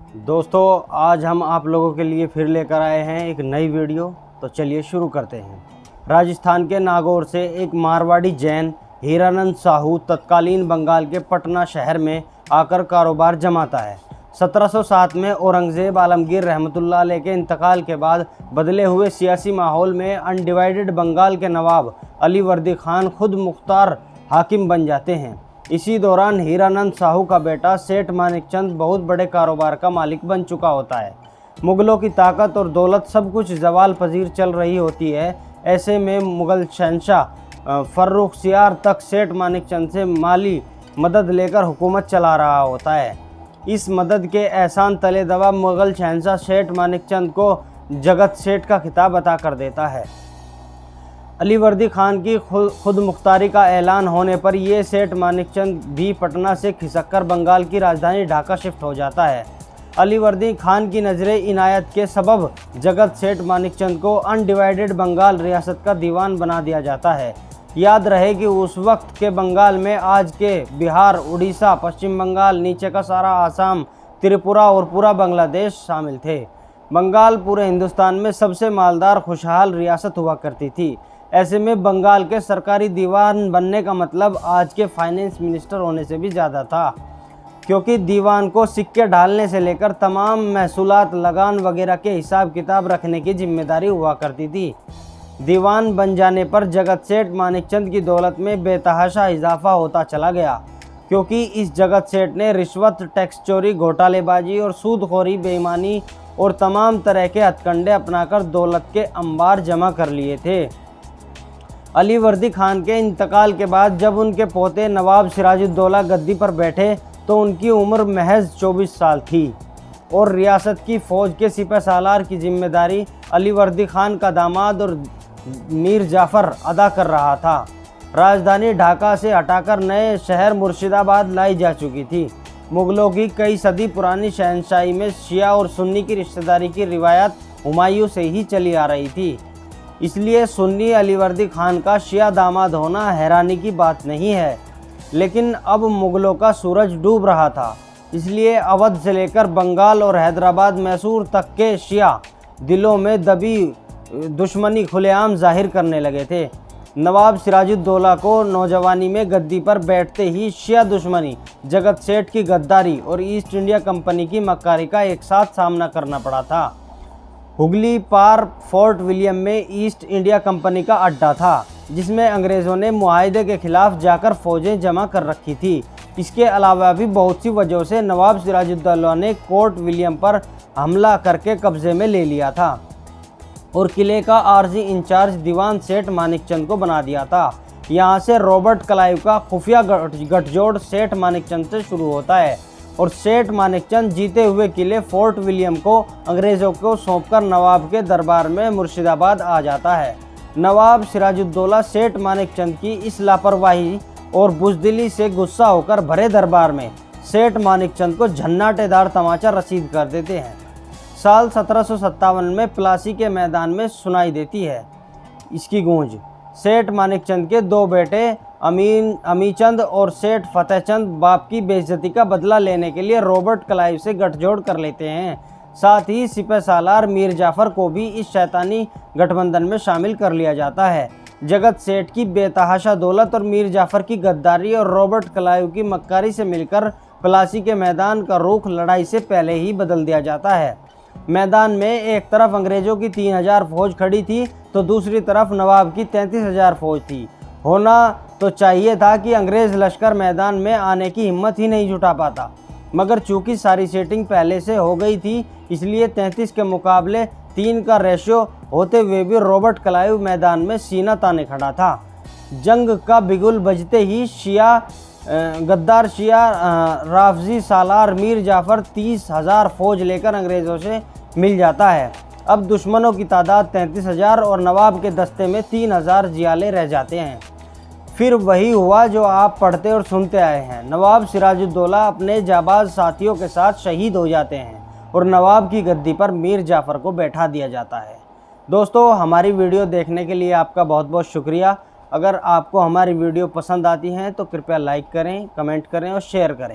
दोस्तों, आज हम आप लोगों के लिए फिर लेकर आए हैं एक नई वीडियो। तो चलिए शुरू करते हैं। राजस्थान के नागौर से एक मारवाड़ी जैन हीरानंद साहू तत्कालीन बंगाल के पटना शहर में आकर कारोबार जमाता है। 1707 में औरंगज़ेब आलमगीर रहमतुल्लाह अलैह के इंतकाल के बाद बदले हुए सियासी माहौल में अनडिवाइडेड बंगाल के नवाब अलीवर्दी खान खुद मुख्तार हाकिम बन जाते हैं। इसी दौरान हीरानंद साहू का बेटा सेठ मानिकचंद बहुत बड़े कारोबार का मालिक बन चुका होता है। मुग़लों की ताकत और दौलत सब कुछ जवाल पजीर चल रही होती है। ऐसे में मुग़ल शहंशाह फर्रुखसियार तक सेठ मानिकचंद से माली मदद लेकर हुकूमत चला रहा होता है। इस मदद के एहसान तले दबा मुग़ल शहंशाह सेठ मानिकचंद को जगत सेठ का खिताब अता कर देता है। अलीवर्दी खान की खुद मुख्तारी का ऐलान होने पर ये सेठ मानिकचंद भी पटना से खिसककर बंगाल की राजधानी ढाका शिफ्ट हो जाता है। अलीवर्दी खान की नजरे इनायत के सबब जगत सेठ मानिकचंद को अनडिवाइडेड बंगाल रियासत का दीवान बना दिया जाता है। याद रहे कि उस वक्त के बंगाल में आज के बिहार, उड़ीसा, पश्चिम बंगाल, नीचे का सारा आसाम, त्रिपुरा और पूरा बांग्लादेश शामिल थे। बंगाल पूरे हिंदुस्तान में सबसे मालदार खुशहाल रियासत हुआ करती थी। ऐसे में बंगाल के सरकारी दीवान बनने का मतलब आज के फाइनेंस मिनिस्टर होने से भी ज़्यादा था, क्योंकि दीवान को सिक्के ढालने से लेकर तमाम महसूलात, लगान वगैरह के हिसाब किताब रखने की जिम्मेदारी हुआ करती थी। दीवान बन जाने पर जगत सेठ मानिकचंद की दौलत में बेतहाशा इजाफा होता चला गया, क्योंकि इस जगत सेठ ने रिश्वत, टैक्स चोरी, घोटालेबाजी और सूदखोरी, बेईमानी और तमाम तरह के हथकंडे अपनाकर दौलत के अंबार जमा कर लिए थे। अलीवर्दी खान के इंतकाल के बाद जब उनके पोते नवाब सिराजुद्दौला गद्दी पर बैठे तो उनकी उम्र महज 24 साल थी और रियासत की फ़ौज के सिपहसालार की जिम्मेदारी अलीवर्दी खान का दामाद और मीर जाफ़र अदा कर रहा था। राजधानी ढाका से हटाकर नए शहर मुर्शिदाबाद लाई जा चुकी थी। मुग़लों की कई सदी पुरानी शहंशाही में शिया और सुन्नी की रिश्तेदारी की रिवायत हुमायूं से ही चली आ रही थी। इसलिए सुन्नी अलीवर्दी खान का शिया दामाद होना हैरानी की बात नहीं है। लेकिन अब मुग़लों का सूरज डूब रहा था, इसलिए अवध से लेकर बंगाल और हैदराबाद, मैसूर तक के शिया दिलों में दबी दुश्मनी खुलेआम जाहिर करने लगे थे। नवाब सिराजुद्दौला को नौजवानी में गद्दी पर बैठते ही शिया दुश्मनी, जगत सेठ की गद्दारी और ईस्ट इंडिया कंपनी की मक्कारी का एक साथ सामना करना पड़ा था। हुगली पार फोर्ट विलियम में ईस्ट इंडिया कंपनी का अड्डा था, जिसमें अंग्रेज़ों ने मुआहदे के खिलाफ जाकर फ़ौजें जमा कर रखी थी। इसके अलावा भी बहुत सी वजहों से नवाब सिराजुद्दौला ने कोर्ट विलियम पर हमला करके कब्ज़े में ले लिया था और किले का आर्जी इंचार्ज दीवान सेठ मानिकचंद को बना दिया था। यहाँ से रॉबर्ट क्लाइव का खुफिया गठजोड़ सेठ मानिकचंद से शुरू होता है और सेठ मानिकचंद जीते हुए किले फोर्ट विलियम को अंग्रेज़ों को सौंपकर नवाब के दरबार में मुर्शिदाबाद आ जाता है। नवाब सिराजुद्दौला सेठ मानिकचंद की इस लापरवाही और बुज़दिली से गुस्सा होकर भरे दरबार में सेठ मानिकचंद को झन्नाटेदार तमाचा रसीद कर देते हैं। साल 1757 में प्लासी के मैदान में सुनाई देती है इसकी गूंज। सेठ मानिकचंद के दो बेटे अमीचंद और सेठ फतेहचंद बाप की बेइज्जती का बदला लेने के लिए रॉबर्ट क्लाइव से गठजोड़ कर लेते हैं। साथ ही सिपहसालार मीर जाफ़र को भी इस शैतानी गठबंधन में शामिल कर लिया जाता है। जगत सेठ की बेतहाशा दौलत और मीर जाफ़र की गद्दारी और रॉबर्ट क्लाइव की मक्कारी से मिलकर प्लासी के मैदान का रुख लड़ाई से पहले ही बदल दिया जाता है। मैदान में एक तरफ अंग्रेज़ों की 3000 फौज खड़ी थी तो दूसरी तरफ नवाब की 33,000 फौज थी। होना तो चाहिए था कि अंग्रेज़ लश्कर मैदान में आने की हिम्मत ही नहीं जुटा पाता, मगर चूंकि सारी सेटिंग पहले से हो गई थी, इसलिए 33 के मुकाबले 3 का रेशियो होते हुए भी रॉबर्ट क्लाइव मैदान में सीना ताने खड़ा था। जंग का बिगुल बजते ही गद्दार शिया राफजी सालार मीर जाफ़र 30,000 फौज लेकर अंग्रेज़ों से मिल जाता है। अब दुश्मनों की तादाद 33,000 और नवाब के दस्ते में 3,000 जियाले रह जाते हैं। फिर वही हुआ जो आप पढ़ते और सुनते आए हैं। नवाब सिराजुद्दौला अपने जाबाज साथियों के साथ शहीद हो जाते हैं और नवाब की गद्दी पर मीर जाफ़र को बैठा दिया जाता है। दोस्तों, हमारी वीडियो देखने के लिए आपका बहुत बहुत शुक्रिया। अगर आपको हमारी वीडियो पसंद आती है तो कृपया लाइक करें, कमेंट करें और शेयर करें।